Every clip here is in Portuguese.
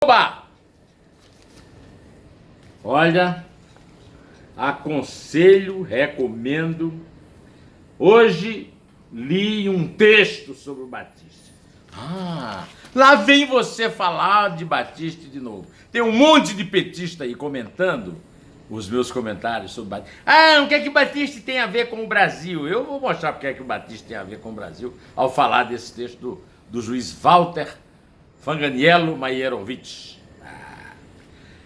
Oba! Olha, aconselho, recomendo. Hoje li um texto sobre o Batista. Lá vem você falar de Batista de novo. Tem um monte de petista aí comentando os meus comentários sobre Batista. O que é que Batista tem a ver com o Brasil? Eu vou mostrar porque é que o Batista tem a ver com o Brasil ao falar desse texto do juiz Walter Fanganiello Maierovitch.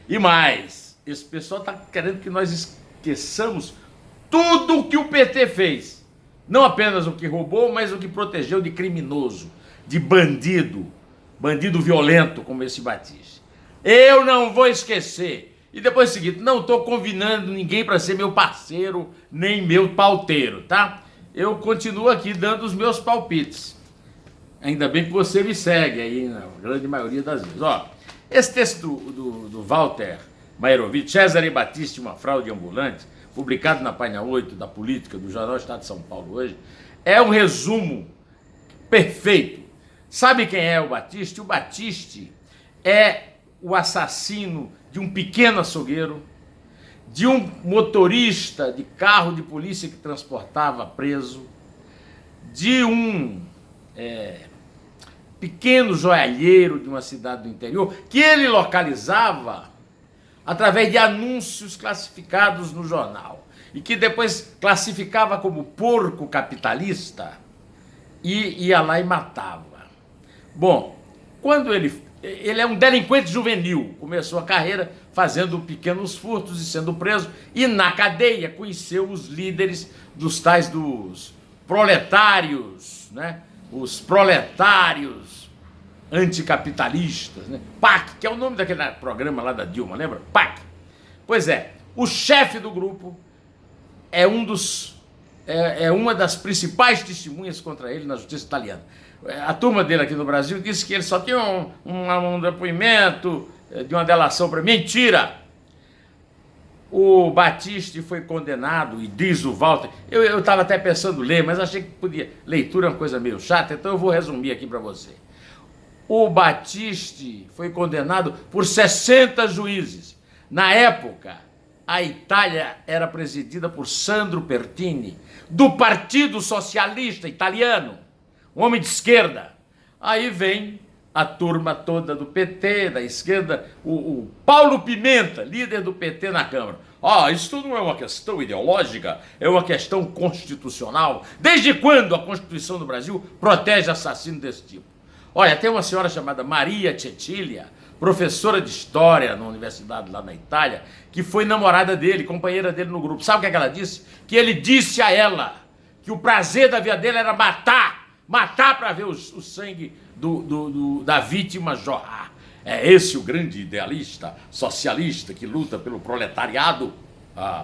E mais, esse pessoal está querendo que nós esqueçamos tudo o que o PT fez. Não apenas o que roubou, mas o que protegeu de criminoso, de bandido violento como esse Batista. Eu não vou esquecer. E depois é o seguinte, não estou convidando ninguém para ser meu parceiro, nem meu pauteiro, tá? Eu continuo aqui dando os meus palpites. Ainda bem que você me segue aí, na grande maioria das vezes. Ó, esse texto do Walter Maierovitch, Cesare Battisti, uma fraude ambulante, publicado na página 8 da Política do Jornal Estado de São Paulo hoje, é um resumo perfeito. Sabe quem é o Battisti? O Battisti é o assassino de um pequeno açougueiro, de um motorista de carro de polícia que transportava preso, de um pequeno joalheiro de uma cidade do interior, que ele localizava através de anúncios classificados no jornal, e que depois classificava como porco capitalista, e ia lá e matava. Bom, quando ele é um delinquente juvenil, começou a carreira fazendo pequenos furtos e sendo preso, e na cadeia conheceu os líderes dos tais dos proletários, né? Os proletários anticapitalistas, né? PAC, que é o nome daquele programa lá da Dilma, lembra? PAC. Pois é, o chefe do grupo é uma das principais testemunhas contra ele na justiça italiana. A turma dele aqui no Brasil disse que ele só tinha um depoimento de uma delação para mentira. O Battisti foi condenado, e diz o Walter, eu estava até pensando ler, mas achei que podia, leitura é uma coisa meio chata, então eu vou resumir aqui para você. O Battisti foi condenado por 60 juízes. Na época, a Itália era presidida por Sandro Pertini, do Partido Socialista Italiano, um homem de esquerda. Aí vem a turma toda do PT, da esquerda, o Paulo Pimenta, líder do PT na Câmara. Isso não é uma questão ideológica, é uma questão constitucional. Desde quando a Constituição do Brasil protege assassinos desse tipo? Olha, tem uma senhora chamada Maria Cecilia, professora de História na universidade lá na Itália, que foi namorada dele, companheira dele no grupo. Sabe o que ela disse? Que ele disse a ela que o prazer da vida dele era matar para ver o sangue da vítima jorrar. É esse o grande idealista socialista que luta pelo proletariado?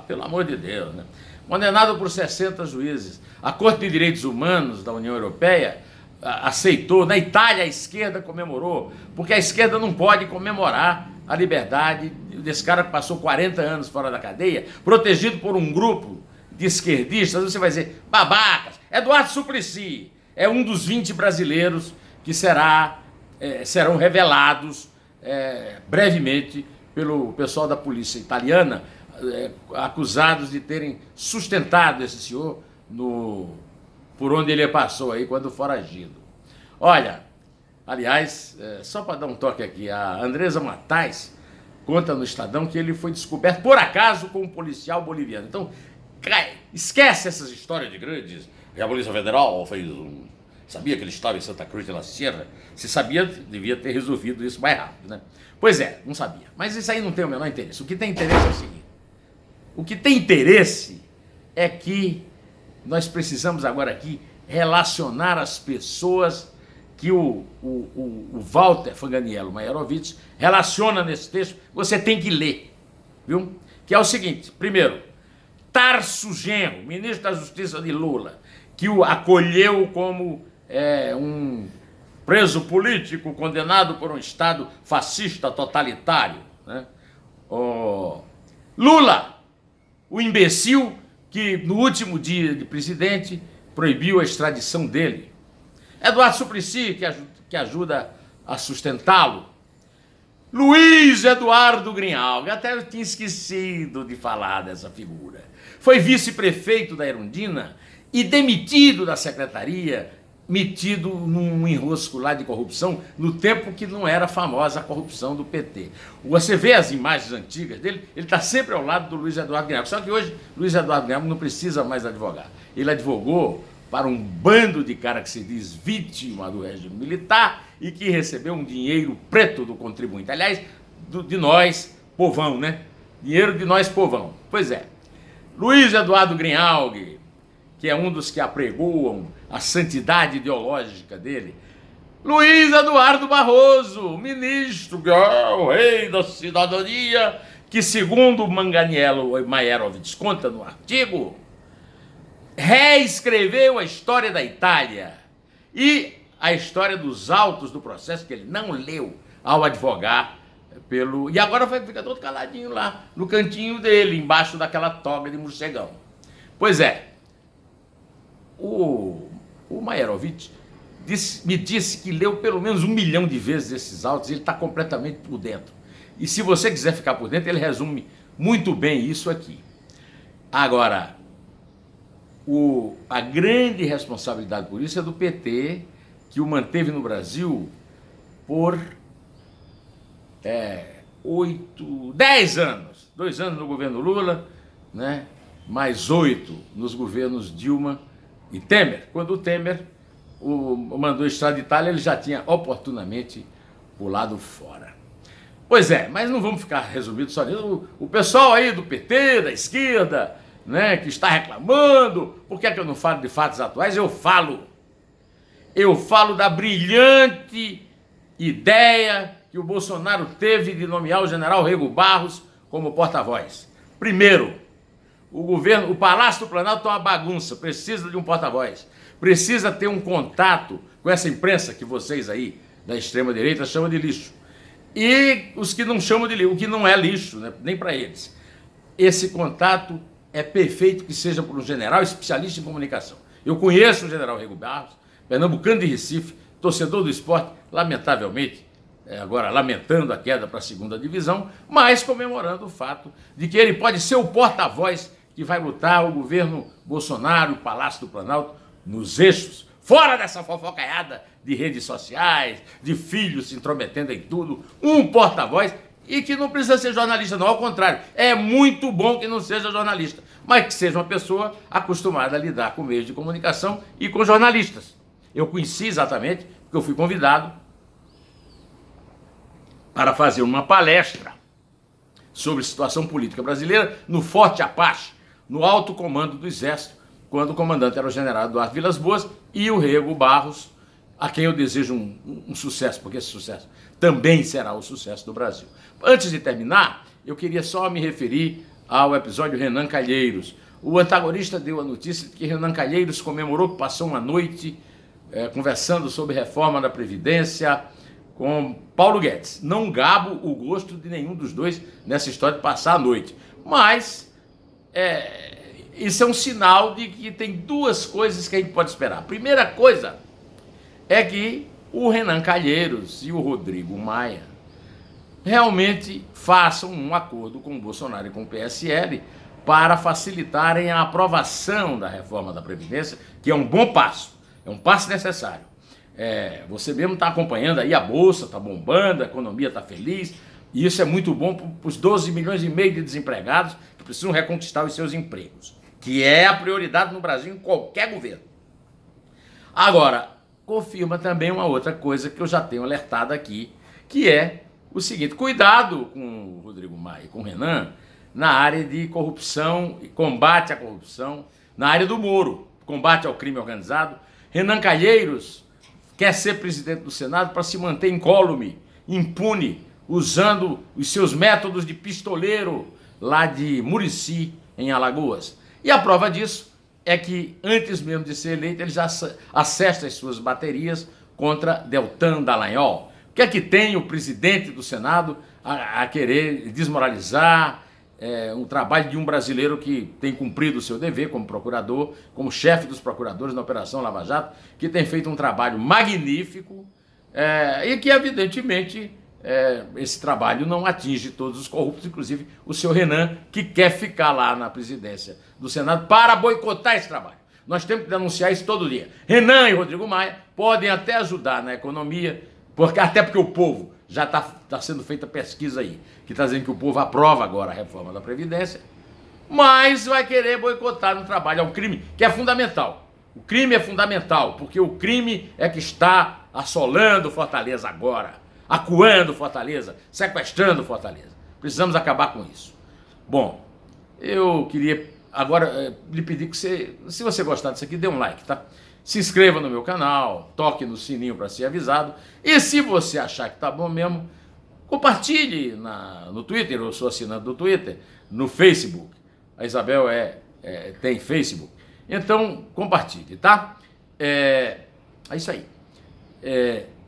Pelo amor de Deus, né? Condenado por 60 juízes. A Corte de Direitos Humanos da União Europeia aceitou. Na Itália a esquerda comemorou, porque a esquerda não pode comemorar a liberdade desse cara que passou 40 anos fora da cadeia, protegido por um grupo de esquerdistas. Você vai dizer, babacas. Eduardo Suplicy é um dos 20 brasileiros que serão revelados brevemente pelo pessoal da polícia italiana, acusados de terem sustentado esse senhor por onde ele passou aí quando foragido. Olha, aliás, só para dar um toque aqui, a Andresa Matais conta no Estadão que ele foi descoberto por acaso com um policial boliviano. Então, esquece essas histórias de grandes, que a Polícia Federal fez sabia que ele estava em Santa Cruz de la Sierra. Se sabia, devia ter resolvido isso mais rápido, né? Pois é, não sabia. Mas isso aí não tem o menor interesse. O que tem interesse é o seguinte. O que tem interesse é que nós precisamos agora aqui relacionar as pessoas que o Walter Fanganiello Maierovitch relaciona nesse texto. Você tem que ler, viu? Que é o seguinte. Primeiro, Tarso Genro, ministro da Justiça de Lula, que o acolheu como um preso político condenado por um Estado fascista totalitário, né? Lula, o imbecil que no último dia de presidente proibiu a extradição dele. Eduardo Suplicy, que ajuda a sustentá-lo. Luiz Eduardo Grinaldi, até eu tinha esquecido de falar dessa figura. Foi vice-prefeito da Erundina e demitido da secretaria, metido num enrosco lá de corrupção, no tempo que não era famosa a corrupção do PT. Você vê as imagens antigas dele, ele está sempre ao lado do Luiz Eduardo Grinaldi. Só que hoje, Luiz Eduardo Grinaldi não precisa mais advogar. Ele advogou para um bando de cara que se diz vítima do regime militar e que recebeu um dinheiro preto do contribuinte. Aliás, de nós, povão, né? Dinheiro de nós, povão. Pois é. Luiz Eduardo Grinaldi, que é um dos que apregoam a santidade ideológica dele. Luiz Eduardo Barroso, ministro, que é o rei da cidadania, que segundo Manganiello Maierovitz conta no artigo, reescreveu a história da Itália e a história dos autos do processo que ele não leu ao advogar pelo... E agora fica todo caladinho lá, no cantinho dele, embaixo daquela toga de morcegão. Pois é, o Maierovitz me disse que leu pelo menos 1 milhão de vezes esses autos e ele está completamente por dentro. E se você quiser ficar por dentro, ele resume muito bem isso aqui. Agora, a grande responsabilidade por isso é do PT, que o manteve no Brasil por 10 anos. 2 anos no governo Lula, né? Mais 8 nos governos Dilma e Temer. Quando o Temer mandou extraditar, ele já tinha oportunamente pulado fora. Pois é, mas não vamos ficar resumidos só nisso. O pessoal aí do PT, da esquerda, né, que está reclamando, por que é que eu não falo de fatos atuais? Eu falo da brilhante ideia que o Bolsonaro teve de nomear o general Rego Barros como porta-voz. Primeiro, o Palácio do Planalto é uma bagunça, precisa de um porta-voz, precisa ter um contato com essa imprensa que vocês aí da extrema-direita chamam de lixo. E os que não chamam de lixo, o que não é lixo, né, nem para eles. Esse contato é perfeito que seja por um general especialista em comunicação. Eu conheço o general Rego Barros, pernambucano de Recife, torcedor do esporte, lamentavelmente, agora lamentando a queda para a 2ª divisão, mas comemorando o fato de que ele pode ser o porta-voz que vai lutar o governo Bolsonaro, o Palácio do Planalto, nos eixos, fora dessa fofocaiada de redes sociais, de filhos se intrometendo em tudo, um porta-voz. E que não precisa ser jornalista, não, ao contrário, é muito bom que não seja jornalista, mas que seja uma pessoa acostumada a lidar com meios de comunicação e com jornalistas. Eu conheci exatamente, porque eu fui convidado para fazer uma palestra sobre situação política brasileira no Forte Apache, no alto comando do Exército, quando o comandante era o general Eduardo Vilas Boas e o Rego Barros, a quem eu desejo um sucesso, porque esse sucesso também será o sucesso do Brasil. Antes de terminar, eu queria só me referir ao episódio Renan Calheiros. O antagonista deu a notícia de que Renan Calheiros comemorou que passou uma noite conversando sobre reforma da Previdência com Paulo Guedes. Não gabo o gosto de nenhum dos dois nessa história de passar a noite. Mas isso é um sinal de que tem 2 coisas que a gente pode esperar. A primeira coisa é que o Renan Calheiros e o Rodrigo Maia realmente façam um acordo com o Bolsonaro e com o PSL para facilitarem a aprovação da reforma da Previdência, que é um bom passo, é um passo necessário. Você mesmo está acompanhando aí, a Bolsa está bombando, a economia está feliz, e isso é muito bom para os 12 milhões e meio de desempregados que precisam reconquistar os seus empregos, que é a prioridade no Brasil em qualquer governo. Agora, confirma também uma outra coisa que eu já tenho alertado aqui, que é o seguinte: cuidado com o Rodrigo Maia e com o Renan na área de corrupção e combate à corrupção, na área do Moro, combate ao crime organizado. Renan Calheiros quer ser presidente do Senado para se manter incólume, impune, usando os seus métodos de pistoleiro lá de Murici, em Alagoas. E a prova disso é que, antes mesmo de ser eleito, ele já acessa as suas baterias contra Deltan Dallagnol. O que é que tem o presidente do Senado a querer desmoralizar o trabalho de um brasileiro que tem cumprido o seu dever como procurador, como chefe dos procuradores na Operação Lava Jato, que tem feito um trabalho magnífico e que, evidentemente, esse trabalho não atinge todos os corruptos, inclusive o senhor Renan, que quer ficar lá na presidência do Senado para boicotar esse trabalho. Nós temos que denunciar isso todo dia. Renan e Rodrigo Maia podem até ajudar na economia, até porque o povo, já está sendo feita pesquisa aí, que está dizendo que o povo aprova agora a reforma da Previdência, mas vai querer boicotar no trabalho. É um crime que é fundamental. O crime é fundamental, porque o crime é que está assolando Fortaleza agora, acuando Fortaleza, sequestrando Fortaleza. Precisamos acabar com isso. Bom, eu queria agora lhe pedir que você, se você gostar disso aqui, dê um like, tá? Se inscreva no meu canal, toque no sininho para ser avisado. E se você achar que tá bom mesmo, compartilhe no Twitter, eu sou assinante do Twitter, no Facebook. A Isabel tem Facebook. Então, compartilhe, tá? É isso aí.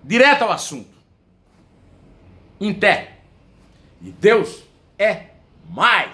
Direto ao assunto. Em pé. E Deus é mais.